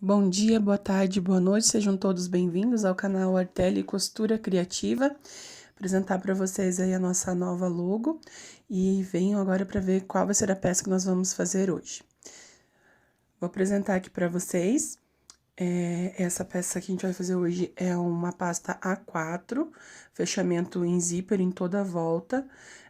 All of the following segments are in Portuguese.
Bom dia, boa tarde, boa noite, sejam todos bem-vindos ao canal Arteli Costura Criativa. Apresentar para vocês aí a nossa nova logo e venham agora para ver qual vai ser a peça que nós vamos fazer hoje. Vou apresentar aqui para vocês, essa peça que a gente vai fazer hoje é uma pasta A4, fechamento em zíper em toda a volta.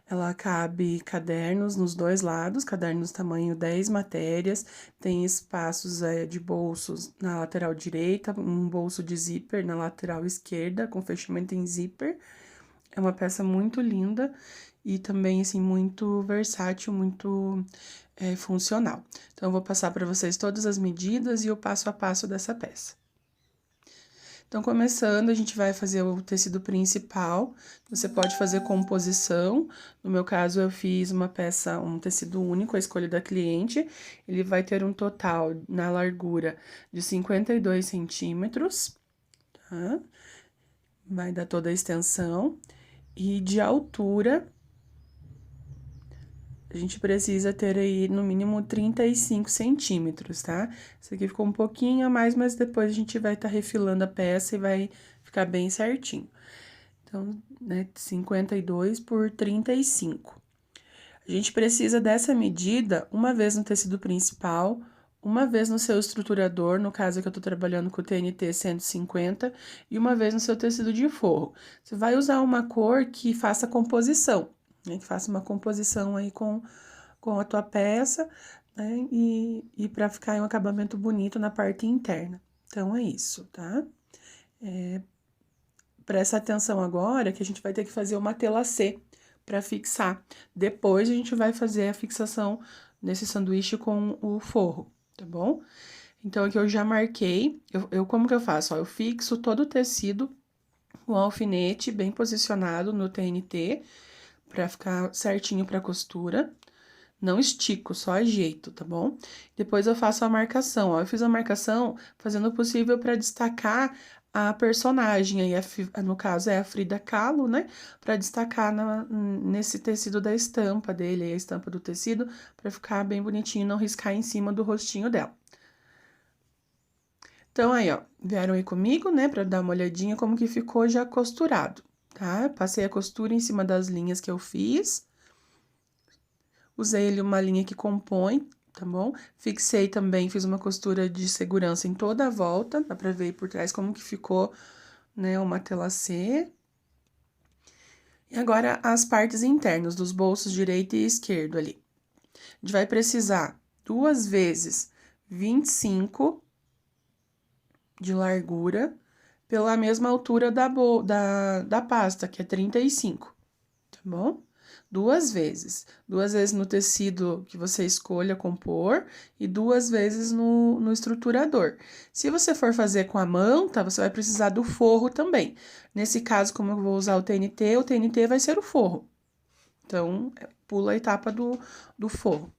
Ela cabe cadernos nos dois lados, cadernos tamanho 10 matérias, tem espaços de bolsos na lateral direita, um bolso de zíper na lateral esquerda, com fechamento em zíper. É uma peça muito linda e também, assim, muito versátil, muito funcional. Então, eu vou passar para vocês todas as medidas e o passo a passo dessa peça. Então, começando, a gente vai fazer o tecido principal. Você pode fazer composição. No meu caso, eu fiz uma peça, um tecido único, a escolha da cliente. Ele vai ter um total na largura de 52 centímetros, tá? Vai dar toda a extensão. E de altura, a gente precisa ter aí no mínimo 35 centímetros, tá? Isso aqui ficou um pouquinho a mais, mas depois a gente vai estar refilando a peça e vai ficar bem certinho. Então, né, 52 por 35. A gente precisa dessa medida uma vez no tecido principal, uma vez no seu estruturador, no caso que eu tô trabalhando com o TNT 150, e uma vez no seu tecido de forro. Você vai usar uma cor que faça composição, né? Que faça uma composição aí com a tua peça, né? E para ficar um acabamento bonito na parte interna. Então, é isso, tá? Presta atenção agora que a gente vai ter que fazer uma tela C para fixar. Depois, a gente vai fazer a fixação nesse sanduíche com o forro, tá bom? Então, aqui eu já marquei, como que eu faço? Ó, eu fixo todo o tecido com alfinete bem posicionado no TNT, para ficar certinho pra costura. Não estico, só ajeito, tá bom? Depois eu faço a marcação, ó. Eu fiz a marcação fazendo o possível para destacar a personagem, aí no caso é a Frida Kahlo, né? Para destacar nesse tecido da estampa dele, a estampa do tecido, para ficar bem bonitinho, não riscar em cima do rostinho dela. Então, aí, ó, vieram aí comigo, né, pra dar uma olhadinha como que ficou já costurado, tá? Passei a costura em cima das linhas que eu fiz. Usei ali uma linha que compõe, tá bom? Fixei também, fiz uma costura de segurança em toda a volta, dá pra ver aí por trás como que ficou, né, uma tela C. E agora, as partes internas dos bolsos direito e esquerdo ali. A gente vai precisar 2 vezes 25 de largura, pela mesma altura da pasta, que é 35, tá bom? 2 vezes. 2 vezes no tecido que você escolha compor e 2 vezes no estruturador. Se você for fazer com a manta, você vai precisar do forro também. Nesse caso, como eu vou usar o TNT vai ser o forro. Então, pula a etapa do forro.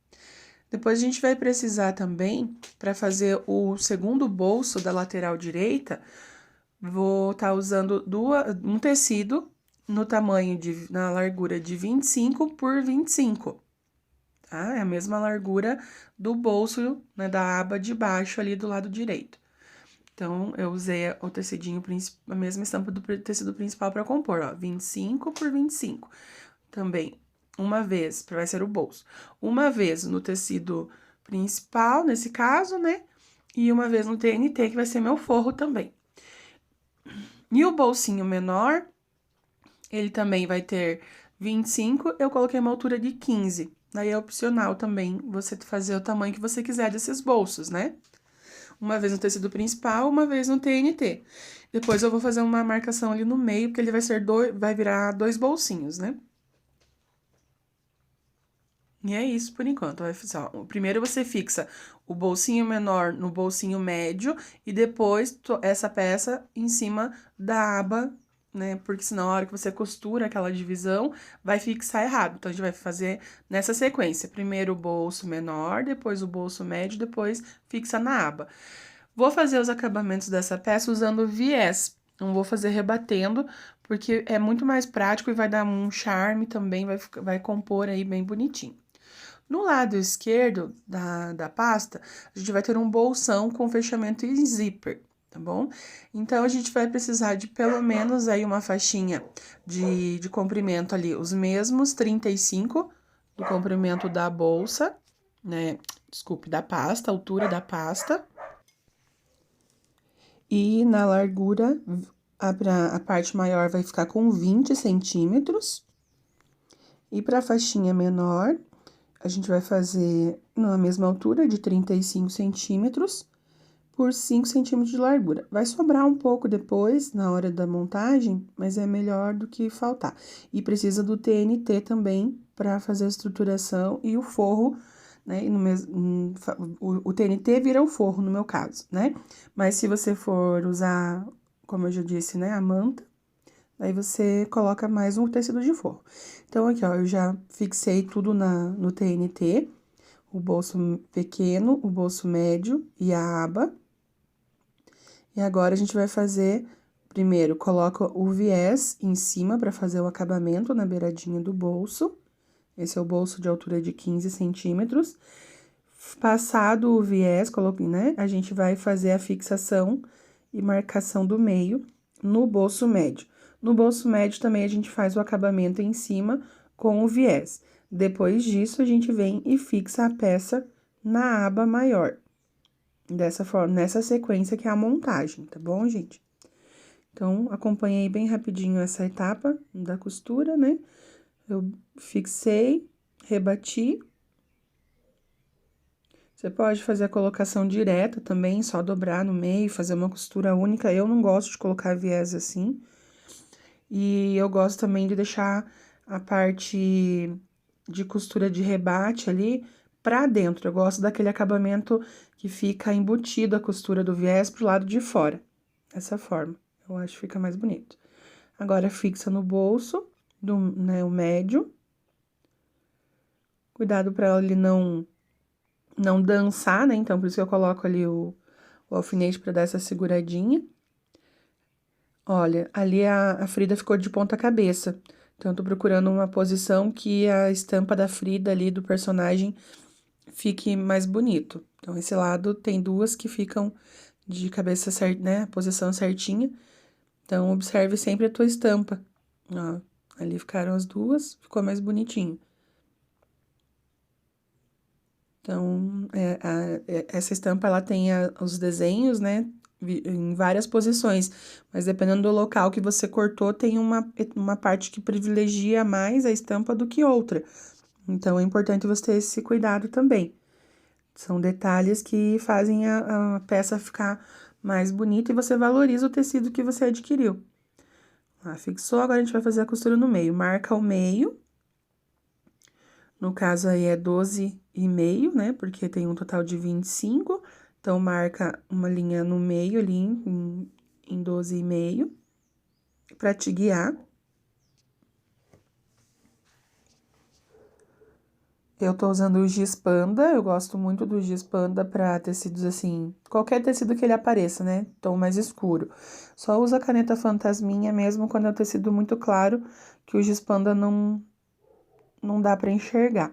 Depois, a gente vai precisar também, para fazer o segundo bolso da lateral direita, vou estar usando um tecido no tamanho na largura de 25 por 25, tá? É a mesma largura do bolso, né, da aba de baixo ali do lado direito. Então, eu usei o tecidinho, a mesma estampa do tecido principal para compor, ó, 25 por 25. Também, uma vez, vai ser o bolso. Uma vez no tecido principal, nesse caso, né? E uma vez no TNT, que vai ser meu forro também. E o bolsinho menor, ele também vai ter 25, eu coloquei uma altura de 15. Daí é opcional também você fazer o tamanho que você quiser desses bolsos, né? Uma vez no tecido principal, uma vez no TNT. Depois eu vou fazer uma marcação ali no meio, porque ele vai virar 2 bolsinhos, né? E é isso por enquanto. Primeiro você fixa o bolsinho menor no bolsinho médio e depois essa peça em cima da aba, né? Porque senão a hora que você costura aquela divisão, vai fixar errado. Então, a gente vai fazer nessa sequência. Primeiro o bolso menor, depois o bolso médio, depois fixa na aba. Vou fazer os acabamentos dessa peça usando viés. Não vou fazer rebatendo, porque é muito mais prático e vai dar um charme também, vai compor aí bem bonitinho. No lado esquerdo da pasta, a gente vai ter um bolsão com fechamento em zíper, tá bom? Então, a gente vai precisar de pelo menos aí uma faixinha de comprimento ali, os mesmos 35 do comprimento da bolsa, né? Desculpe, da pasta, altura da pasta. E na largura, a parte maior vai ficar com 20 centímetros. E para a faixinha menor, a gente vai fazer na mesma altura, de 35 centímetros, por 5 centímetros de largura. Vai sobrar um pouco depois, na hora da montagem, mas é melhor do que faltar. E precisa do TNT também, para fazer a estruturação e o forro, né? O TNT vira o forro, no meu caso, né? Mas se você for usar, como eu já disse, né, a manta, aí você coloca mais um tecido de forro. Então, aqui, ó, eu já fixei tudo no TNT, o bolso pequeno, o bolso médio e a aba. E agora, a gente vai fazer, primeiro, coloca o viés em cima para fazer o acabamento na beiradinha do bolso. Esse é o bolso de altura de 15 centímetros. Passado o viés, coloquei, né? A gente vai fazer a fixação e marcação do meio no bolso médio. No bolso médio também a gente faz o acabamento em cima com o viés. Depois disso, a gente vem e fixa a peça na aba maior. Dessa forma, nessa sequência que é a montagem, tá bom, gente? Então, acompanhei bem rapidinho essa etapa da costura, né? Eu fixei, rebati. Você pode fazer a colocação direta também, só dobrar no meio, fazer uma costura única. Eu não gosto de colocar viés assim. E eu gosto também de deixar a parte de costura de rebate ali pra dentro. Eu gosto daquele acabamento que fica embutido a costura do viés pro lado de fora. Dessa forma, eu acho que fica mais bonito. Agora, fixa no bolso, né, o médio. Cuidado pra ele não dançar, né? Então, por isso que eu coloco ali o alfinete pra dar essa seguradinha. Olha, ali a Frida ficou de ponta cabeça. Então, eu tô procurando uma posição que a estampa da Frida ali, do personagem, fique mais bonito. Então, esse lado tem duas que ficam de cabeça certa, né? Posição certinha. Então, observe sempre a tua estampa. Ó, ali ficaram as duas, ficou mais bonitinho. Então, essa estampa, ela tem os desenhos, né, em várias posições, mas dependendo do local que você cortou, tem uma parte que privilegia mais a estampa do que outra. Então, é importante você ter esse cuidado também. São detalhes que fazem a peça ficar mais bonita e você valoriza o tecido que você adquiriu. Fixou, agora a gente vai fazer a costura no meio. Marca o meio. No caso aí é 12,5, né? Porque tem um total de 25. Então, marca uma linha no meio ali em 12,5 para te guiar. Eu tô usando o giz panda, eu gosto muito do giz panda para tecidos assim, qualquer tecido que ele apareça, né? Tom mais escuro. Só usa a caneta fantasminha mesmo quando é um tecido muito claro, que o giz panda não dá para enxergar.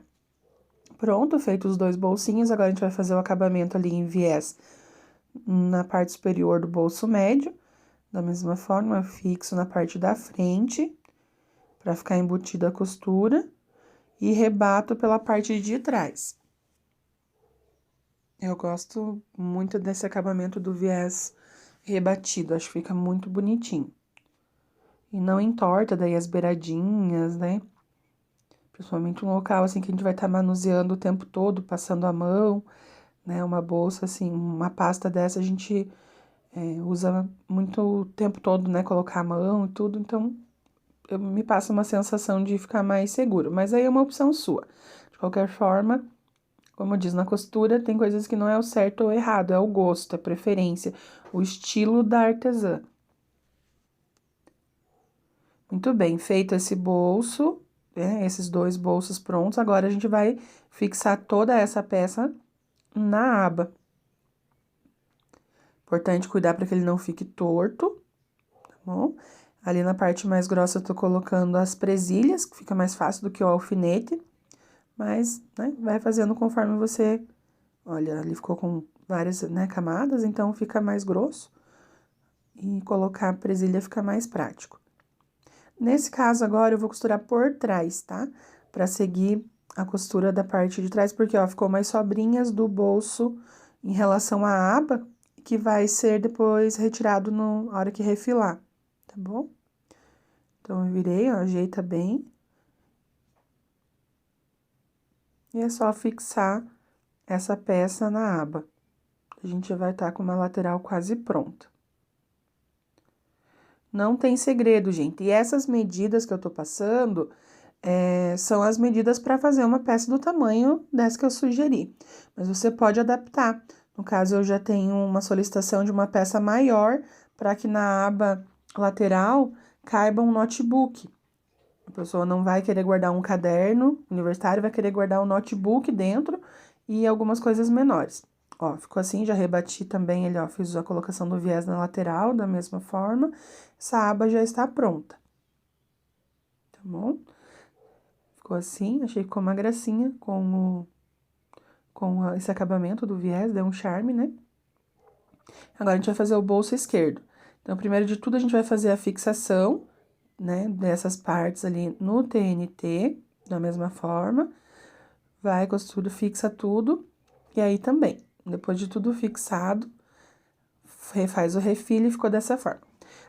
Pronto, feito os dois bolsinhos, agora a gente vai fazer o acabamento ali em viés na parte superior do bolso médio. Da mesma forma, fixo na parte da frente, para ficar embutida a costura, e rebato pela parte de trás. Eu gosto muito desse acabamento do viés rebatido, acho que fica muito bonitinho. E não entorta daí as beiradinhas, né? Principalmente um local assim que a gente vai estar manuseando o tempo todo, passando a mão, né? Uma bolsa assim, uma pasta dessa a gente usa muito o tempo todo, né? Colocar a mão e tudo, então me passa uma sensação de ficar mais seguro. Mas aí é uma opção sua. De qualquer forma, como diz na costura, tem coisas que não é o certo ou errado, é o gosto, a preferência, o estilo da artesã. Muito bem, feito esse bolso, né, esses dois bolsos prontos, agora a gente vai fixar toda essa peça na aba. Importante cuidar para que ele não fique torto, tá bom? Ali na parte mais grossa eu tô colocando as presilhas, que fica mais fácil do que o alfinete. Mas, né, vai fazendo conforme você... Olha, ali ficou com várias, né, camadas, então fica mais grosso. E colocar a presilha fica mais prático. Nesse caso, agora, eu vou costurar por trás, tá? Pra seguir a costura da parte de trás, porque, ó, ficou mais sobrinhas do bolso em relação à aba, que vai ser depois retirado na hora que refilar, tá bom? Então, eu virei, ó, ajeita bem. E é só fixar essa peça na aba. A gente vai estar com uma lateral quase pronta. Não tem segredo, gente. E essas medidas que eu tô passando, são as medidas para fazer uma peça do tamanho dessa que eu sugeri. Mas você pode adaptar. No caso, eu já tenho uma solicitação de uma peça maior para que na aba lateral caiba um notebook. A pessoa não vai querer guardar um caderno universitário, vai querer guardar um notebook dentro e algumas coisas menores. Ó, ficou assim, já rebati também ele, ó, fiz a colocação do viés na lateral da mesma forma. Essa aba já está pronta. Tá bom? Ficou assim, achei que ficou uma gracinha com esse acabamento do viés, deu um charme, né? Agora, a gente vai fazer o bolso esquerdo. Então, primeiro de tudo, a gente vai fazer a fixação, né, dessas partes ali no TNT, da mesma forma. Vai, costura, fixa tudo. E aí também, depois de tudo fixado, faz o refile e ficou dessa forma.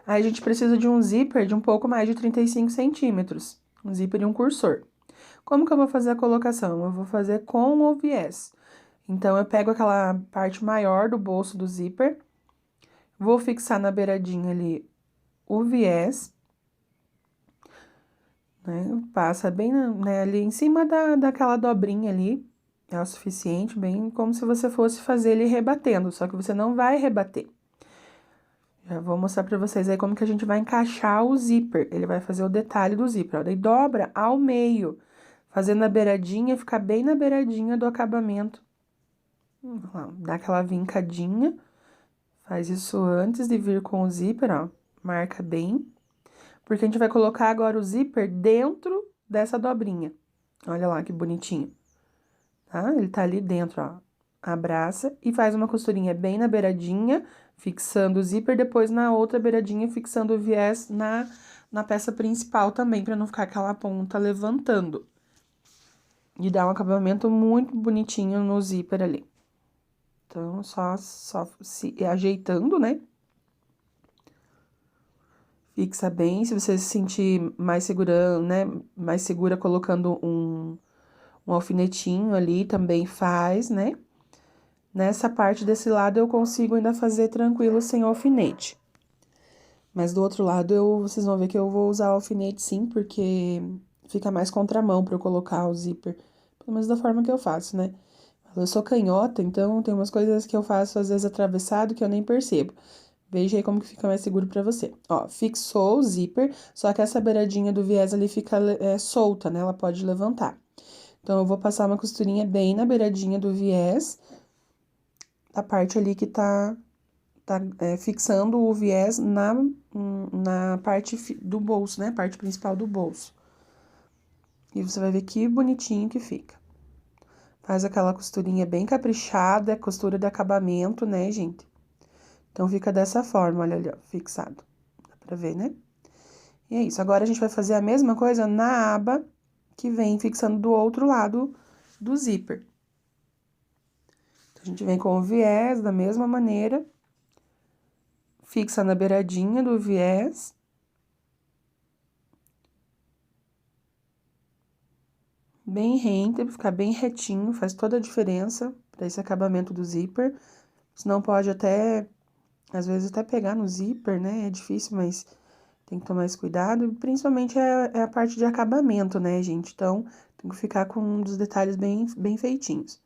Aí, a gente precisa de um zíper de um pouco mais de 35 centímetros. Um zíper e um cursor. Como que eu vou fazer a colocação? Eu vou fazer com o viés. Então, eu pego aquela parte maior do bolso do zíper, vou fixar na beiradinha ali o viés, né? Passa bem, né, ali em cima daquela dobrinha ali, é o suficiente, bem como se você fosse fazer ele rebatendo, só que você não vai rebater. Já vou mostrar pra vocês aí como que a gente vai encaixar o zíper. Ele vai fazer o detalhe do zíper, ó. Daí dobra ao meio, fazendo a beiradinha, ficar bem na beiradinha do acabamento. Dá aquela vincadinha, faz isso antes de vir com o zíper, ó. Marca bem, porque a gente vai colocar agora o zíper dentro dessa dobrinha. Olha lá que bonitinho, tá? Ele tá ali dentro, ó. Abraça e faz uma costurinha bem na beiradinha, fixando o zíper, depois na outra beiradinha, fixando o viés na peça principal também, pra não ficar aquela ponta levantando. E dá um acabamento muito bonitinho no zíper ali. Então, só se ajeitando, né? Fixa bem, se você se sentir mais segura, né? Mais segura colocando um alfinetinho ali, também faz, né? Nessa parte desse lado eu consigo ainda fazer tranquilo sem alfinete. Mas do outro lado, vocês vão ver que eu vou usar alfinete sim, porque fica mais contramão pra eu colocar o zíper. Pelo menos da forma que eu faço, né? Eu sou canhota, então tem umas coisas que eu faço às vezes atravessado que eu nem percebo. Veja aí como que fica mais seguro pra você. Ó, fixou o zíper, só que essa beiradinha do viés ali fica solta, né? Ela pode levantar. Então, eu vou passar uma costurinha bem na beiradinha do viés, da parte ali que tá fixando o viés na parte do bolso, né? Parte principal do bolso. E você vai ver que bonitinho que fica. Faz aquela costurinha bem caprichada, costura de acabamento, né, gente? Então, fica dessa forma, olha ali, ó, fixado. Dá pra ver, né? E é isso. Agora, a gente vai fazer a mesma coisa na aba que vem fixando do outro lado do zíper. Então, a gente vem com o viés da mesma maneira, fixa na beiradinha do viés. Bem rente, ficar bem retinho, faz toda a diferença para esse acabamento do zíper. Senão pode até, às vezes, até pegar no zíper, né? É difícil, mas tem que tomar esse cuidado. Principalmente é a parte de acabamento, né, gente? Então, tem que ficar com um dos detalhes bem feitinhos.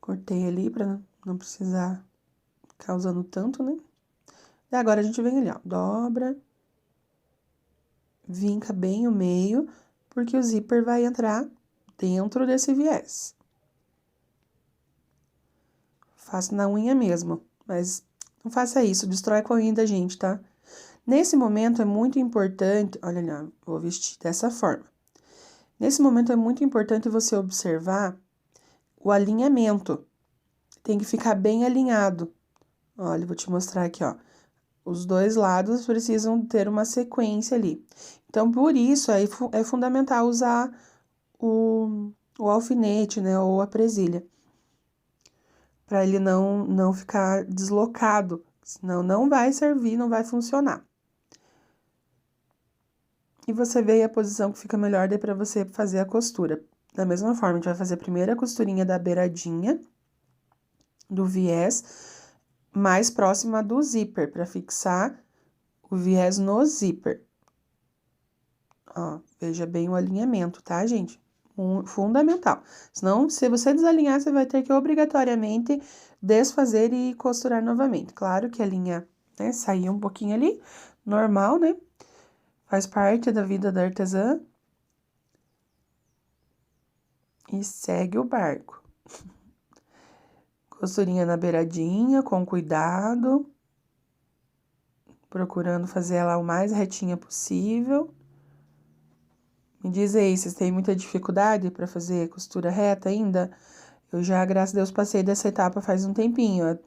Cortei ali pra não precisar ficar usando tanto, né? E agora, a gente vem ali, ó, dobra, vinca bem o meio, porque o zíper vai entrar dentro desse viés. Faço na unha mesmo, mas não faça isso, destrói com a unha da gente, tá? Nesse momento é muito importante, olha ali, ó, vou vestir dessa forma. Nesse momento é muito importante você observar o alinhamento. Tem que ficar bem alinhado. Olha, eu vou te mostrar aqui, ó. Os dois lados precisam ter uma sequência ali. Então, por isso, é fundamental usar o alfinete, né, ou a presilha. Para ele não ficar deslocado, senão não vai servir, não vai funcionar. E você vê a posição que fica melhor daí para você fazer a costura. Da mesma forma, a gente vai fazer primeiro a costurinha da beiradinha do viés, mais próxima do zíper, para fixar o viés no zíper. Ó, veja bem o alinhamento, tá, gente? Fundamental. Senão, se você desalinhar, você vai ter que obrigatoriamente desfazer e costurar novamente. Claro que a linha, né, saiu um pouquinho ali, normal, né? Faz parte da vida da artesã. E segue o barco. Costurinha na beiradinha, com cuidado. Procurando fazer ela o mais retinha possível. Me diz aí, vocês têm muita dificuldade para fazer costura reta ainda? Eu já, graças a Deus, passei dessa etapa faz um tempinho.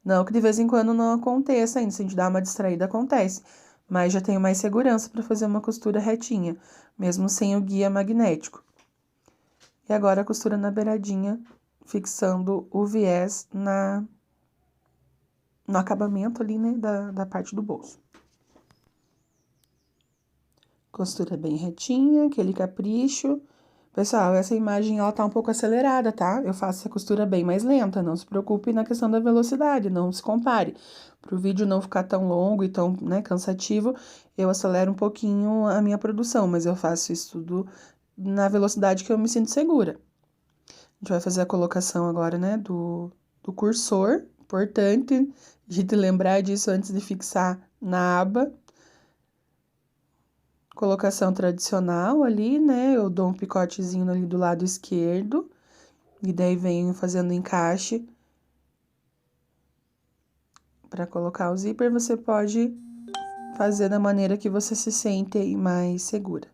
Não que de vez em quando não aconteça ainda, se a gente dá uma distraída, acontece. Mas já tenho mais segurança para fazer uma costura retinha, mesmo sem o guia magnético. E agora a costura na beiradinha, fixando o viés no acabamento ali, né, da parte do bolso. Costura bem retinha, aquele capricho. Pessoal, essa imagem, ela tá um pouco acelerada, tá? Eu faço essa costura bem mais lenta, não se preocupe na questão da velocidade, não se compare. Para o vídeo não ficar tão longo e tão, né, cansativo, eu acelero um pouquinho a minha produção, mas eu faço isso tudo na velocidade que eu me sinto segura. A gente vai fazer a colocação agora, né, do cursor, importante a gente lembrar disso antes de fixar na aba. Colocação tradicional ali, né? Eu dou um picotezinho ali do lado esquerdo. E daí venho fazendo encaixe. Para colocar o zíper, você pode fazer da maneira que você se sente mais segura.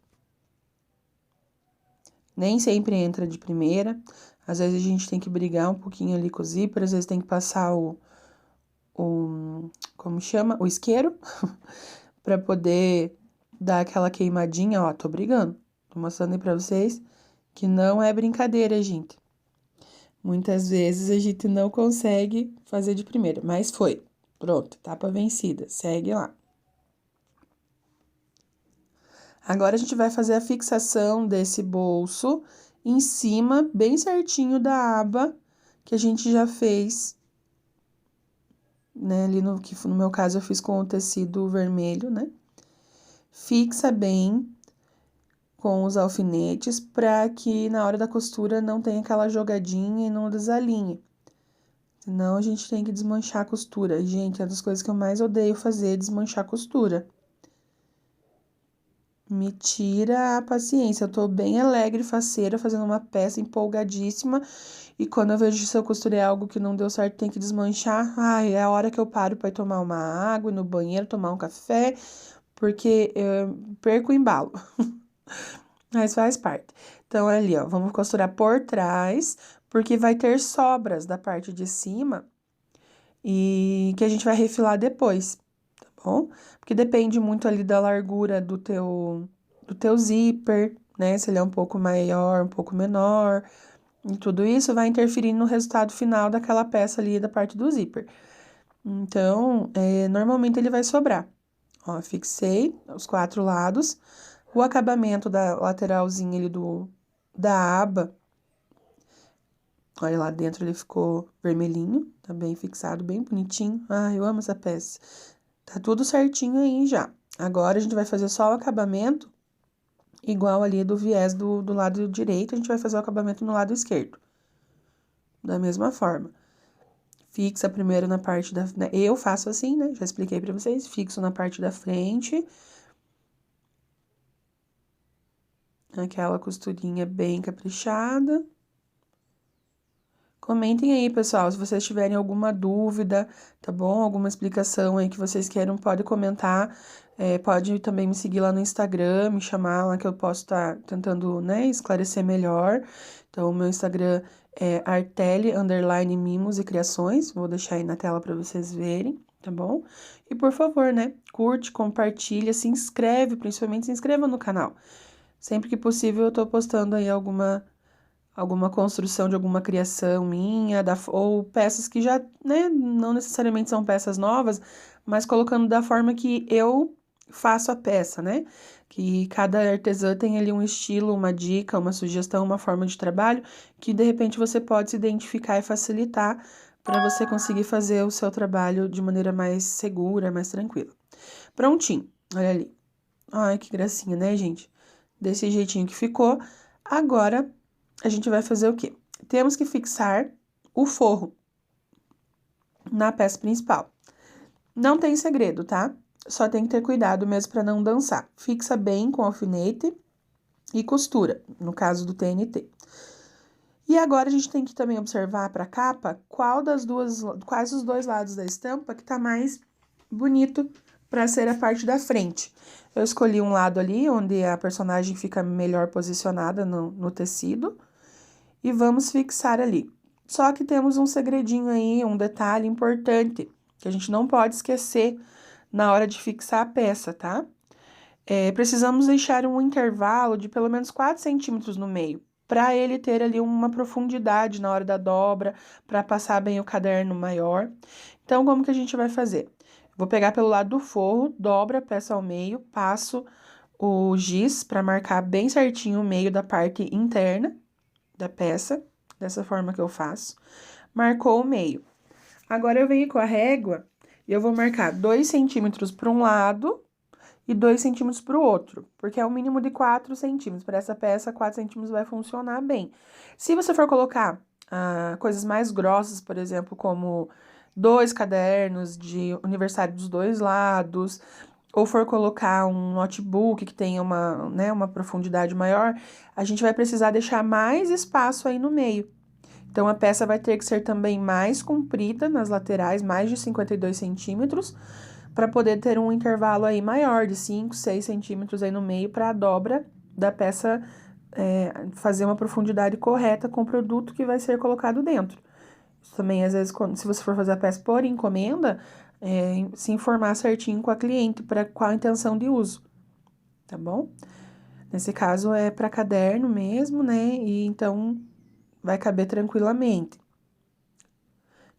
Nem sempre entra de primeira. Às vezes a gente tem que brigar um pouquinho ali com o zíper. Às vezes tem que passar como chama? O isqueiro. Para poder dar aquela queimadinha, ó, tô brigando. Tô mostrando aí pra vocês que não é brincadeira, gente. Muitas vezes a gente não consegue fazer de primeira, mas foi. Pronto, etapa vencida. Segue lá. Agora a gente vai fazer a fixação desse bolso em cima, bem certinho da aba que a gente já fez, né? Ali que no meu caso eu fiz com o tecido vermelho, né? Fixa bem com os alfinetes para que na hora da costura não tenha aquela jogadinha e não desalinhe. Senão a gente tem que desmanchar a costura. Gente, é uma das coisas que eu mais odeio fazer, desmanchar a costura. Me tira a paciência. Eu tô bem alegre, faceira, fazendo uma peça empolgadíssima. E quando eu vejo que eu costurei algo que não deu certo, tem que desmanchar. Ai, é a hora que eu paro para ir tomar uma água, ir no banheiro, tomar um café, porque eu perco o embalo. Mas faz parte. Então, ali, ó, vamos costurar por trás, porque vai ter sobras da parte de cima e que a gente vai refilar depois, tá bom? Porque depende muito ali da largura do teu zíper, né? Se ele é um pouco maior, um pouco menor, e tudo isso vai interferir no resultado final daquela peça ali da parte do zíper. Então, normalmente ele vai sobrar. Ó, fixei os 4 lados. O acabamento da lateralzinha ali da aba, olha lá dentro ele ficou vermelhinho, tá bem fixado, bem bonitinho. Ah, eu amo essa peça. Tá tudo certinho aí já. Agora a gente vai fazer só o acabamento, igual ali do viés do lado direito, a gente vai fazer o acabamento no lado esquerdo. Da mesma forma. Fixa primeiro na parte da... Eu faço assim, né? Já expliquei pra vocês. Fixo na parte da frente. Aquela costurinha bem caprichada. Comentem aí, pessoal, se vocês tiverem alguma dúvida, tá bom? Alguma explicação aí que vocês queiram, pode comentar. Pode também me seguir lá no Instagram, me chamar lá que eu posso estar tentando, né, esclarecer melhor. Então, o meu Instagram é arteli_mimos e criações. Vou deixar aí na tela para vocês verem, tá bom? E por favor, né, curte, compartilha, se inscreve, principalmente se inscreva no canal. Sempre que possível eu tô postando aí alguma construção de alguma criação minha, ou peças que já, né, não necessariamente são peças novas, mas colocando da forma que eu faço a peça, né? Que cada artesã tem ali um estilo, uma dica, uma sugestão, uma forma de trabalho que de repente você pode se identificar e facilitar para você conseguir fazer o seu trabalho de maneira mais segura, mais tranquila. Prontinho, olha ali. Ai, que gracinha, né, gente? Desse jeitinho que ficou. Agora, a gente vai fazer o quê? Temos que fixar o forro na peça principal. Não tem segredo, tá? Só tem que ter cuidado mesmo para não dançar. Fixa bem com alfinete e costura, no caso do TNT. E agora a gente tem que também observar para a capa quais os dois lados da estampa que tá mais bonito para ser a parte da frente. Eu escolhi um lado ali, onde a personagem fica melhor posicionada no tecido, e vamos fixar ali. Só que temos um segredinho aí, um detalhe importante, que a gente não pode esquecer na hora de fixar a peça, tá? Precisamos deixar um intervalo de pelo menos 4 centímetros no meio, para ele ter ali uma profundidade na hora da dobra, para passar bem o caderno maior. Então, como que a gente vai fazer? Vou pegar pelo lado do forro, dobro a peça ao meio, passo o giz para marcar bem certinho o meio da parte interna da peça, dessa forma que eu faço. Marcou o meio. Agora, eu venho com a régua e eu vou marcar 2 centímetros para um lado e 2 centímetros para o outro, porque é um mínimo de 4 centímetros. Para essa peça, 4 centímetros vai funcionar bem. Se você for colocar coisas mais grossas, por exemplo, como 2 cadernos de aniversário dos dois lados, ou for colocar um notebook que tenha uma profundidade maior, a gente vai precisar deixar mais espaço aí no meio. Então, a peça vai ter que ser também mais comprida nas laterais, mais de 52 centímetros, para poder ter um intervalo aí maior, de 5, 6 centímetros aí no meio, para a dobra da peça fazer uma profundidade correta com o produto que vai ser colocado dentro. Isso também, às vezes, se você for fazer a peça por encomenda, se informar certinho com a cliente para qual a intenção de uso, tá bom? Nesse caso, é para caderno mesmo, né? E então vai caber tranquilamente.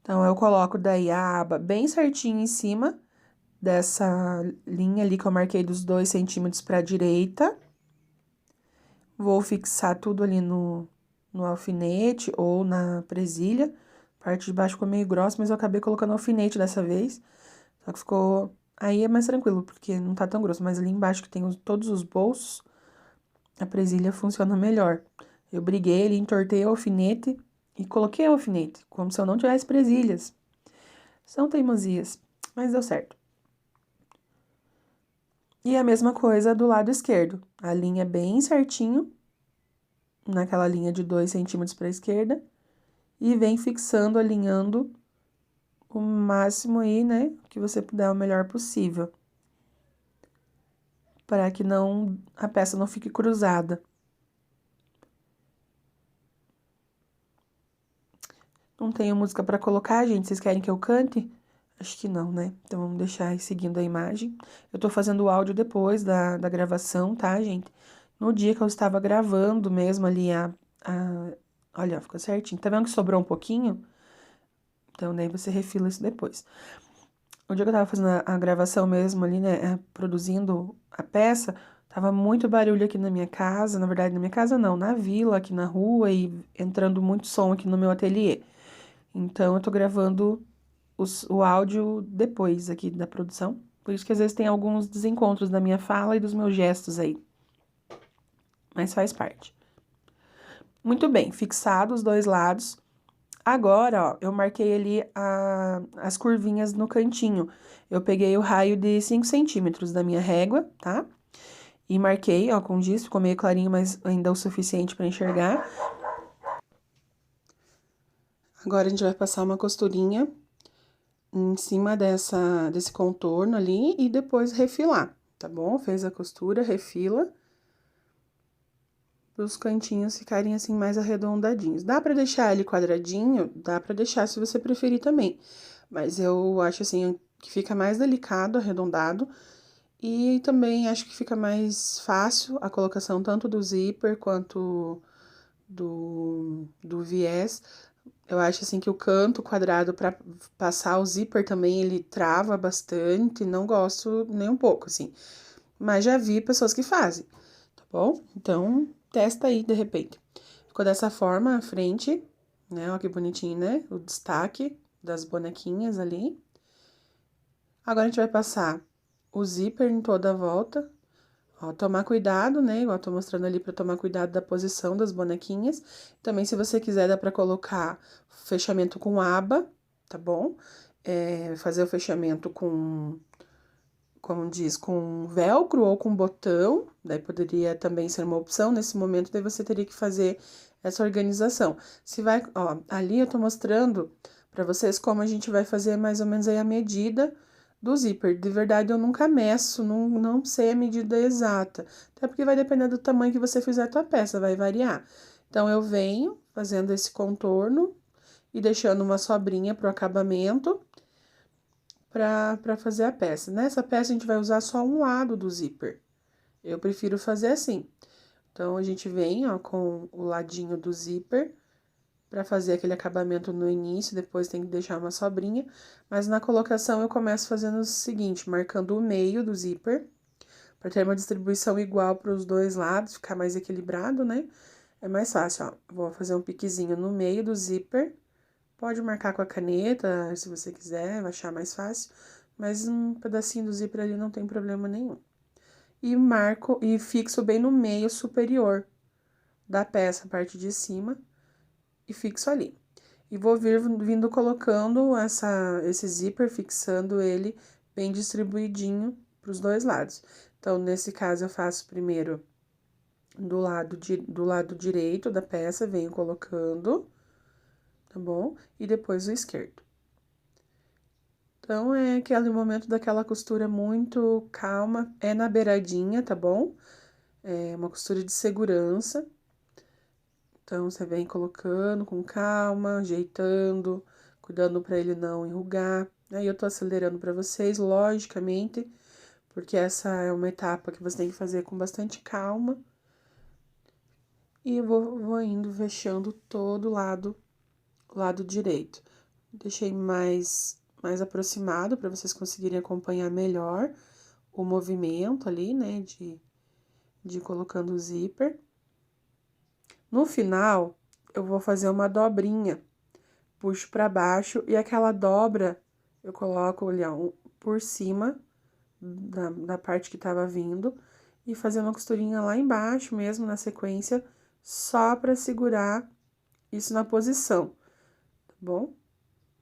Então, eu coloco daí a aba bem certinho em cima dessa linha ali que eu marquei dos 2 centímetros para a direita. Vou fixar tudo ali no alfinete ou na presilha. A parte de baixo ficou meio grossa, mas eu acabei colocando alfinete dessa vez. Só que ficou... Aí é mais tranquilo, porque não tá tão grosso. Mas ali embaixo que tem todos os bolsos, a presilha funciona melhor. Eu briguei ali, entortei o alfinete e coloquei o alfinete, como se eu não tivesse presilhas. São teimosias, mas deu certo. E a mesma coisa do lado esquerdo. A linha bem certinho, naquela linha de 2 centímetros para a esquerda. E vem fixando, alinhando o máximo aí, né? Que você puder o melhor possível. Para que a peça não fique cruzada. Não tenho música para colocar, gente. Vocês querem que eu cante? Acho que não, né? Então, vamos deixar aí seguindo a imagem. Eu tô fazendo o áudio depois da gravação, tá, gente? No dia que eu estava gravando mesmo ali Olha, ficou certinho. Tá vendo que sobrou um pouquinho? Então, daí você refila isso depois. O dia que eu tava fazendo a gravação mesmo ali, né, produzindo a peça, tava muito barulho aqui na minha casa. Na verdade, na minha casa não, na vila, aqui na rua, e entrando muito som aqui no meu ateliê. Então, eu tô gravando o áudio depois aqui da produção. Por isso que às vezes tem alguns desencontros da minha fala e dos meus gestos aí. Mas faz parte. Muito bem, fixados os dois lados. Agora, ó, eu marquei ali as curvinhas no cantinho. Eu peguei o raio de 5 centímetros da minha régua, tá? E marquei, ó, com giz, ficou meio clarinho, mas ainda é o suficiente para enxergar. Agora, a gente vai passar uma costurinha em cima desse contorno ali e depois refilar, tá bom? Fez a costura, refila. Os cantinhos ficarem assim mais arredondadinhos. Dá pra deixar ele quadradinho? Dá pra deixar se você preferir também. Mas eu acho assim que fica mais delicado, arredondado. E também acho que fica mais fácil a colocação tanto do zíper quanto do viés. Eu acho assim que o canto quadrado para passar o zíper também ele trava bastante, não gosto nem um pouco assim. Mas já vi pessoas que fazem, tá bom? Então, testa aí de repente. Ficou dessa forma a frente, né? Olha que bonitinho, né? O destaque das bonequinhas ali. Agora a gente vai passar o zíper em toda a volta. Ó, tomar cuidado, né? Igual eu tô mostrando ali pra tomar cuidado da posição das bonequinhas. Também, se você quiser, dá pra colocar fechamento com aba, tá bom? Fazer o fechamento com, como diz, com velcro ou com botão. Daí poderia também ser uma opção. Nesse momento, daí você teria que fazer essa organização. Se vai, ó, ali eu tô mostrando pra vocês como a gente vai fazer mais ou menos aí a medida do zíper. De verdade, eu nunca meço, não sei a medida exata. Até porque vai depender do tamanho que você fizer a tua peça, vai variar. Então, eu venho fazendo esse contorno e deixando uma sobrinha pro acabamento pra fazer a peça. Nessa peça, a gente vai usar só um lado do zíper. Eu prefiro fazer assim. Então, a gente vem, ó, com o ladinho do zíper para fazer aquele acabamento no início, depois tem que deixar uma sobrinha. Mas na colocação eu começo fazendo o seguinte, marcando o meio do zíper, para ter uma distribuição igual para os dois lados, ficar mais equilibrado, né? É mais fácil, ó. Vou fazer um piquezinho no meio do zíper. Pode marcar com a caneta, se você quiser, vai achar mais fácil. Mas um pedacinho do zíper ali não tem problema nenhum. E marco e fixo bem no meio superior da peça, a parte de cima, e fixo ali. E vou vindo colocando esse zíper, fixando ele bem distribuidinho para os dois lados. Então, nesse caso, eu faço primeiro do lado direito da peça, venho colocando, tá bom? E depois o esquerdo. Então, é aquele momento daquela costura muito calma, é na beiradinha, tá bom? É uma costura de segurança. Então, você vem colocando com calma, ajeitando, cuidando para ele não enrugar. Aí, eu tô acelerando para vocês, logicamente, porque essa é uma etapa que você tem que fazer com bastante calma. E eu vou indo fechando todo o lado direito. Deixei mais aproximado para vocês conseguirem acompanhar melhor o movimento ali, né, de colocando o zíper. No final, eu vou fazer uma dobrinha, puxo para baixo e aquela dobra eu coloco ali, ó, por cima da parte que tava vindo e fazer uma costurinha lá embaixo mesmo, na sequência, só para segurar isso na posição, tá bom?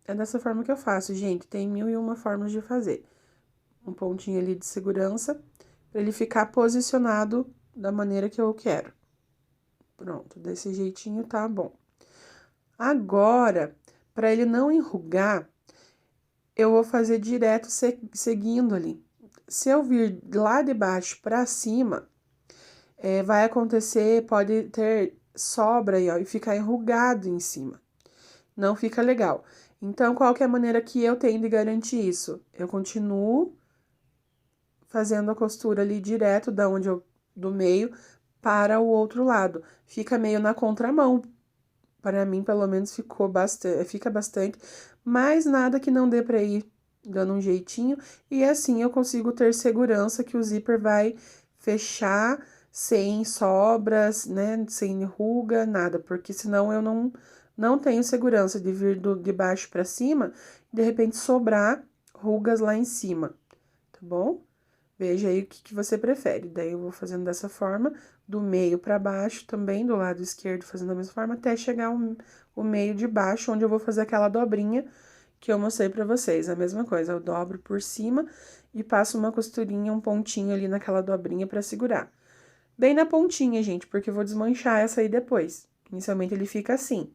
É dessa forma que eu faço, gente, tem 1001 formas de fazer. Um pontinho ali de segurança, para ele ficar posicionado da maneira que eu quero. Pronto, desse jeitinho tá bom. Agora, para ele não enrugar, eu vou fazer direto seguindo ali. Se eu vir lá de baixo para cima, vai acontecer, pode ter sobra aí, ó, e ficar enrugado em cima. Não fica legal. Então, qual que é a maneira que eu tenho de garantir isso? Eu continuo fazendo a costura ali direto do meio para o outro lado. Fica meio na contramão. Para mim, pelo menos, fica bastante, mas nada que não dê para ir dando um jeitinho. E assim eu consigo ter segurança que o zíper vai fechar sem sobras, né? Sem ruga, nada. Porque senão eu não tenho segurança de vir de baixo para cima e de repente sobrar rugas lá em cima, tá bom? Veja aí o que você prefere. Daí eu vou fazendo dessa forma, do meio para baixo também, do lado esquerdo, fazendo da mesma forma, até chegar o meio de baixo, onde eu vou fazer aquela dobrinha que eu mostrei pra vocês. A mesma coisa, eu dobro por cima e passo uma costurinha, um pontinho ali naquela dobrinha pra segurar. Bem na pontinha, gente, porque eu vou desmanchar essa aí depois. Inicialmente ele fica assim.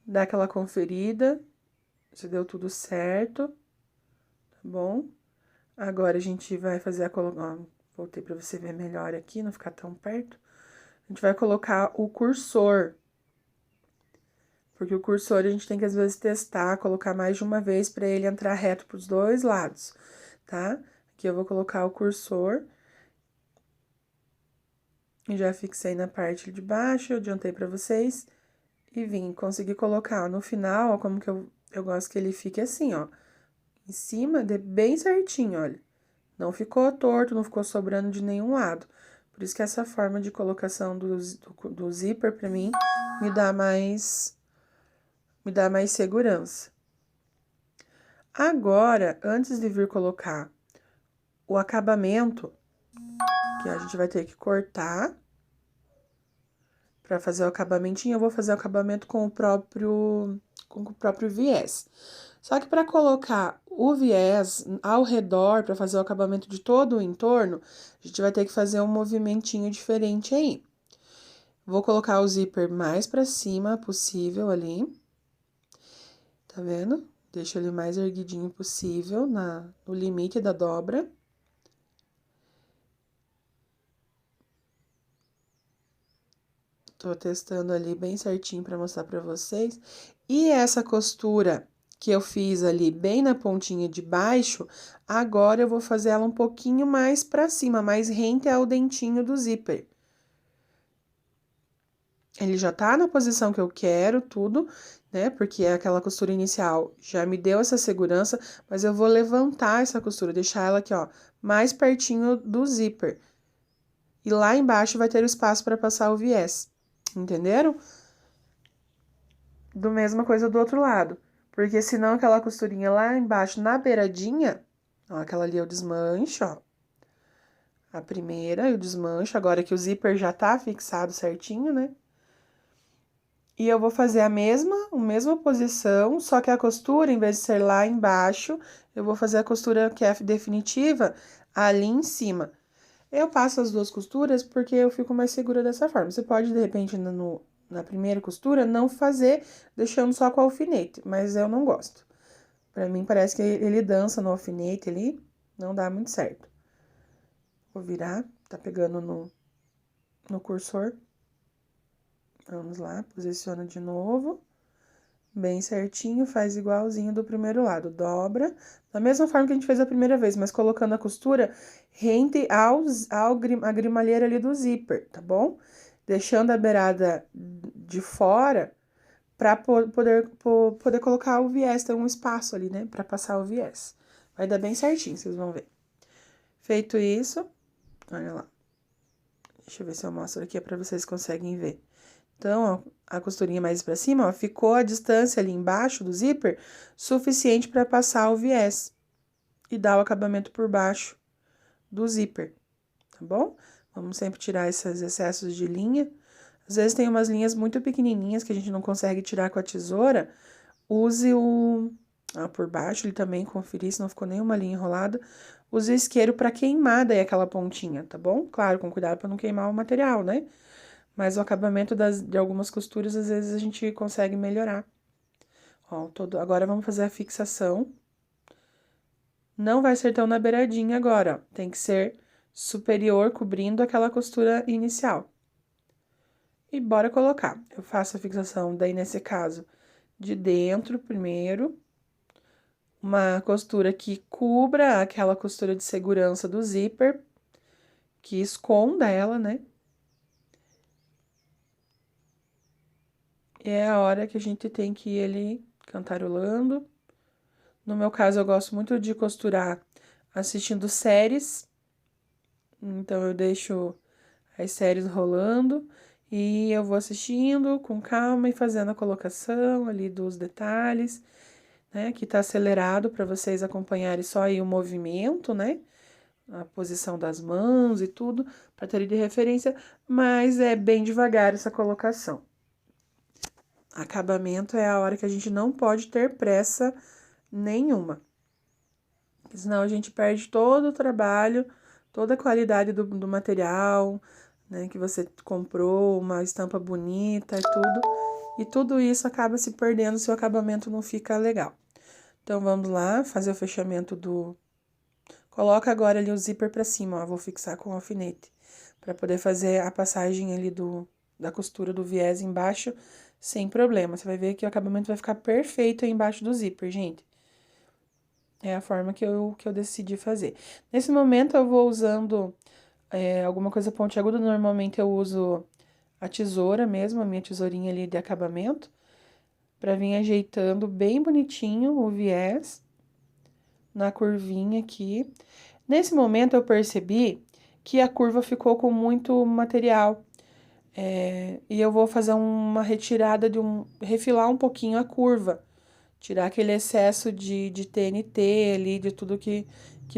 Dá aquela conferida. se deu tudo certo, tá bom? Agora, a gente vai fazer a colocação, voltei pra você ver melhor aqui, não ficar tão perto. A gente vai colocar o cursor, porque o cursor a gente tem que, às vezes, testar, colocar mais de uma vez pra ele entrar reto pros dois lados, tá? Aqui eu vou colocar o cursor. E já fixei na parte de baixo, eu adiantei pra vocês. E vim, consegui colocar no final, ó, como que eu gosto que ele fique assim, ó. Em cima, bem certinho, olha. Não ficou torto, não ficou sobrando de nenhum lado. Por isso que essa forma de colocação do zíper, pra mim, me dá mais segurança. Agora, antes de vir colocar o acabamento, que a gente vai ter que cortar para fazer o acabamentinho, eu vou fazer o acabamento com o próprio viés. Só que para colocar o viés ao redor, para fazer o acabamento de todo o entorno, a gente vai ter que fazer um movimentinho diferente aí. Vou colocar o zíper mais para cima possível ali. Tá vendo? Deixa ele mais erguidinho possível no limite da dobra. Tô testando ali bem certinho para mostrar para vocês. E essa costura que eu fiz ali bem na pontinha de baixo, agora eu vou fazer ela um pouquinho mais para cima, mais rente ao dentinho do zíper. Ele já tá na posição que eu quero, tudo, né? Porque aquela costura inicial já me deu essa segurança, mas eu vou levantar essa costura, deixar ela aqui, ó, mais pertinho do zíper. E lá embaixo vai ter o espaço para passar o viés, entenderam? Do mesma coisa do outro lado, porque senão aquela costurinha lá embaixo, na beiradinha, ó, aquela ali eu desmancho, ó. A primeira eu desmancho, agora que o zíper já tá fixado certinho, né? E eu vou fazer a mesma posição, só que a costura, em vez de ser lá embaixo, eu vou fazer a costura que é definitiva ali em cima. Eu passo as duas costuras porque eu fico mais segura dessa forma. Você pode, de repente, na primeira costura, não fazer, deixando só com o alfinete, mas eu não gosto. Pra mim, parece que ele dança no alfinete ali, não dá muito certo. Vou virar, tá pegando no cursor. Vamos lá, posiciona de novo. Bem certinho, faz igualzinho do primeiro lado. Dobra, da mesma forma que a gente fez a primeira vez, mas colocando a costura rente a grimalheira ali do zíper, tá bom? Deixando a beirada de fora pra poder colocar o viés, tem um espaço ali, né? Pra passar o viés. Vai dar bem certinho, vocês vão ver. Feito isso, olha lá. Deixa eu ver se eu mostro aqui pra vocês conseguem ver. Então, ó, a costurinha mais pra cima, ó, ficou a distância ali embaixo do zíper suficiente para passar o viés e dar o acabamento por baixo do zíper, tá bom? Vamos sempre tirar esses excessos de linha. Às vezes tem umas linhas muito pequenininhas que a gente não consegue tirar com a tesoura, use por baixo, ele também conferir se não ficou nenhuma linha enrolada. Use o isqueiro para queimar daí aquela pontinha, tá bom? Claro, com cuidado para não queimar o material, né? Mas o acabamento de algumas costuras, às vezes, a gente consegue melhorar. Ó, agora, vamos fazer a fixação. Não vai ser tão na beiradinha agora, ó. Tem que ser superior, cobrindo aquela costura inicial. E bora colocar. Eu faço a fixação, daí, nesse caso, de dentro primeiro. Uma costura que cubra aquela costura de segurança do zíper, que esconda ela, né? É a hora que a gente tem que ir ali cantarolando. No meu caso, eu gosto muito de costurar assistindo séries. Então, eu deixo as séries rolando e eu vou assistindo com calma e fazendo a colocação ali dos detalhes, né? Que tá acelerado para vocês acompanharem só aí o movimento, né? A posição das mãos e tudo, para terem de referência, mas é bem devagar essa colocação. Acabamento é a hora que a gente não pode ter pressa nenhuma. Senão a gente perde todo o trabalho, toda a qualidade do material, né, que você comprou, uma estampa bonita e tudo. E tudo isso acaba se perdendo se o acabamento não fica legal. Então, vamos lá, fazer o fechamento do... Coloca agora ali o zíper pra cima, ó, vou fixar com o alfinete, pra poder fazer a passagem ali da costura do viés embaixo, sem problema. Você vai ver que o acabamento vai ficar perfeito aí embaixo do zíper, gente. É a forma que eu decidi fazer. Nesse momento, eu vou usando alguma coisa pontiaguda. Normalmente, eu uso a tesoura mesmo, a minha tesourinha ali de acabamento, pra vir ajeitando bem bonitinho o viés na curvinha aqui. Nesse momento, eu percebi que a curva ficou com muito material. E eu vou fazer uma retirada refilar um pouquinho a curva. Tirar aquele excesso de TNT ali, de tudo que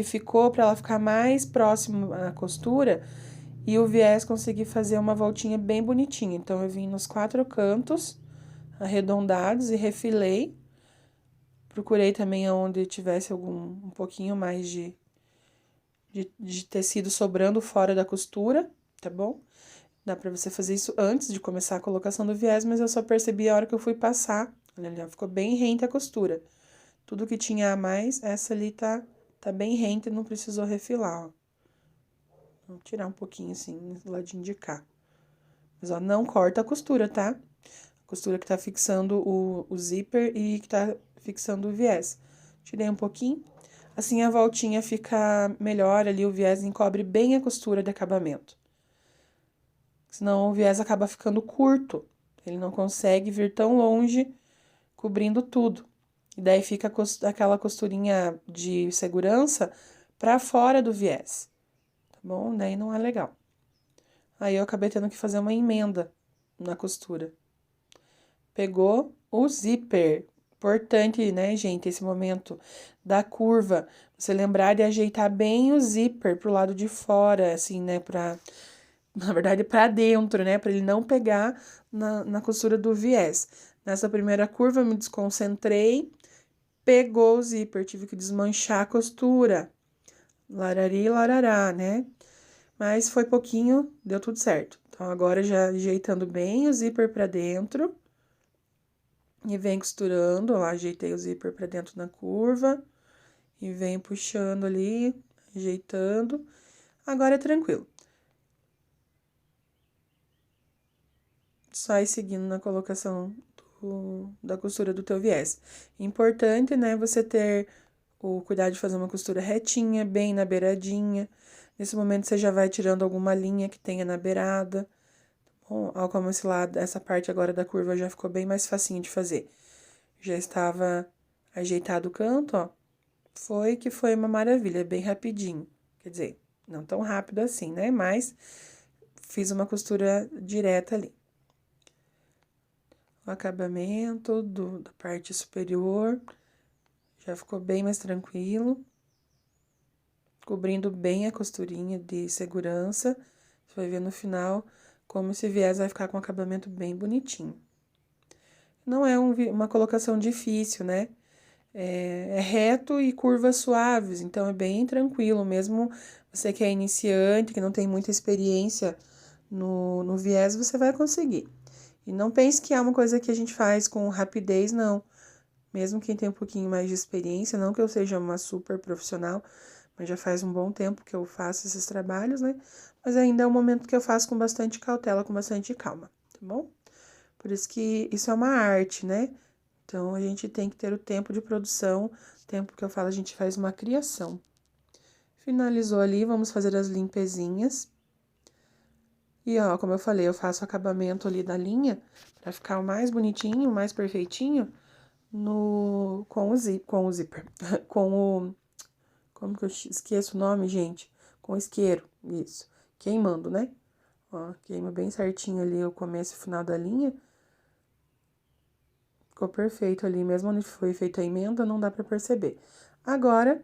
ficou, para ela ficar mais próximo à costura. E o viés conseguir fazer uma voltinha bem bonitinha. Então, eu vim nos 4 cantos arredondados e refilei. Procurei também onde tivesse um pouquinho mais de tecido sobrando fora da costura, tá bom? Dá pra você fazer isso antes de começar a colocação do viés, mas eu só percebi a hora que eu fui passar. Olha ali, ó, ficou bem rente a costura. Tudo que tinha a mais, essa ali tá bem rente, não precisou refilar, ó. Vou tirar um pouquinho assim, do ladinho de cá. Mas, ó, não corta a costura, tá? A costura que tá fixando o zíper e que tá fixando o viés. Tirei um pouquinho. Assim a voltinha fica melhor ali, o viés encobre bem a costura de acabamento. Senão o viés acaba ficando curto. Ele não consegue vir tão longe cobrindo tudo. E daí fica aquela costurinha de segurança pra fora do viés. Tá bom? Daí não é legal. Aí eu acabei tendo que fazer uma emenda na costura. Pegou o zíper. Importante, né, gente, esse momento da curva. Você lembrar de ajeitar bem o zíper pro lado de fora, assim, né, na verdade, pra dentro, né, pra ele não pegar na costura do viés. Nessa primeira curva, eu me desconcentrei, pegou o zíper, tive que desmanchar a costura. Larari, larará, né? Mas foi pouquinho, deu tudo certo. Então, agora já ajeitando bem o zíper pra dentro. E vem costurando, ó, ajeitei o zíper pra dentro na curva. E vem puxando ali, ajeitando. Agora é tranquilo. Só ir seguindo na colocação da costura do teu viés. Importante, né, você ter o cuidado de fazer uma costura retinha, bem na beiradinha. Nesse momento, você já vai tirando alguma linha que tenha na beirada. Bom, ó, como essa parte agora da curva já ficou bem mais facinho de fazer. Já estava ajeitado o canto, ó. Foi uma maravilha, bem rapidinho. Quer dizer, não tão rápido assim, né? Mas fiz uma costura direta ali. O acabamento da parte superior já ficou bem mais tranquilo. Cobrindo bem a costurinha de segurança. Você vai ver no final como esse viés vai ficar com um acabamento bem bonitinho. Não é uma colocação difícil, né? É reto e curvas suaves, então é bem tranquilo. Mesmo você que é iniciante, que não tem muita experiência no viés, você vai conseguir. E não pense que é uma coisa que a gente faz com rapidez, não. Mesmo quem tem um pouquinho mais de experiência, não que eu seja uma super profissional, mas já faz um bom tempo que eu faço esses trabalhos, né? Mas ainda é um momento que eu faço com bastante cautela, com bastante calma, tá bom? Por isso que isso é uma arte, né? Então, a gente tem que ter o tempo de produção, tempo que eu falo, a gente faz uma criação. Finalizou ali, vamos fazer as limpezinhas. E, ó, como eu falei, eu faço o acabamento ali da linha, pra ficar o mais bonitinho, o mais perfeitinho, com o zíper, com o... Como que eu esqueço o nome, gente? Com isqueiro, isso. Queimando, né? Ó, queima bem certinho ali o começo e o final da linha. Ficou perfeito ali, mesmo onde foi feita a emenda, não dá pra perceber. Agora,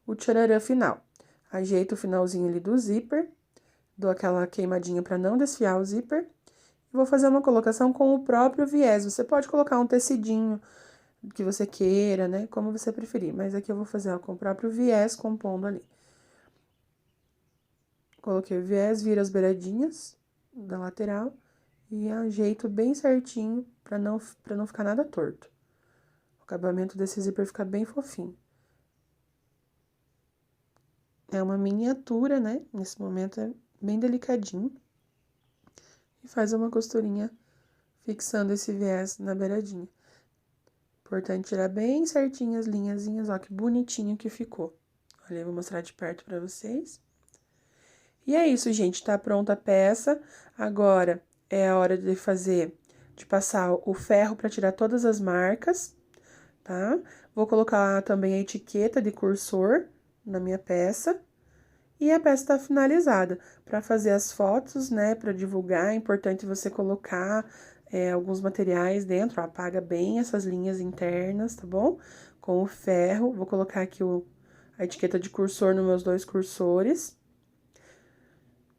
o tchararã final. Ajeito o finalzinho ali do zíper, dou aquela queimadinha pra não desfiar o zíper. E vou fazer uma colocação com o próprio viés. Você pode colocar um tecidinho que você queira, né? Como você preferir. Mas aqui eu vou fazer ó, com o próprio viés compondo ali. Coloquei o viés, viro as beiradinhas da lateral e ajeito bem certinho pra não ficar nada torto. acabamento desse zíper fica bem fofinho. É uma miniatura, né? Nesse momento é bem delicadinho. E faz uma costurinha fixando esse viés na beiradinha. Importante tirar bem certinho as linhazinhas, ó, que bonitinho que ficou. Olha, eu vou mostrar de perto pra vocês. E é isso, gente, tá pronta a peça. Agora é a hora de passar o ferro pra tirar todas as marcas, tá? Vou colocar também a etiqueta de cursor na minha peça. E a peça tá finalizada. Para fazer as fotos, né, para divulgar, é importante você colocar alguns materiais dentro, ó, apaga bem essas linhas internas, tá bom? Com o ferro, vou colocar aqui a etiqueta de cursor nos meus 2 cursores.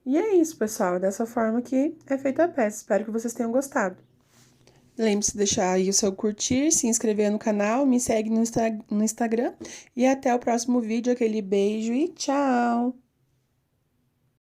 E é isso, pessoal, dessa forma que é feita a peça. Espero que vocês tenham gostado. Lembre-se de deixar aí o seu curtir, se inscrever no canal, me segue no Instagram. E até o próximo vídeo, aquele beijo e tchau!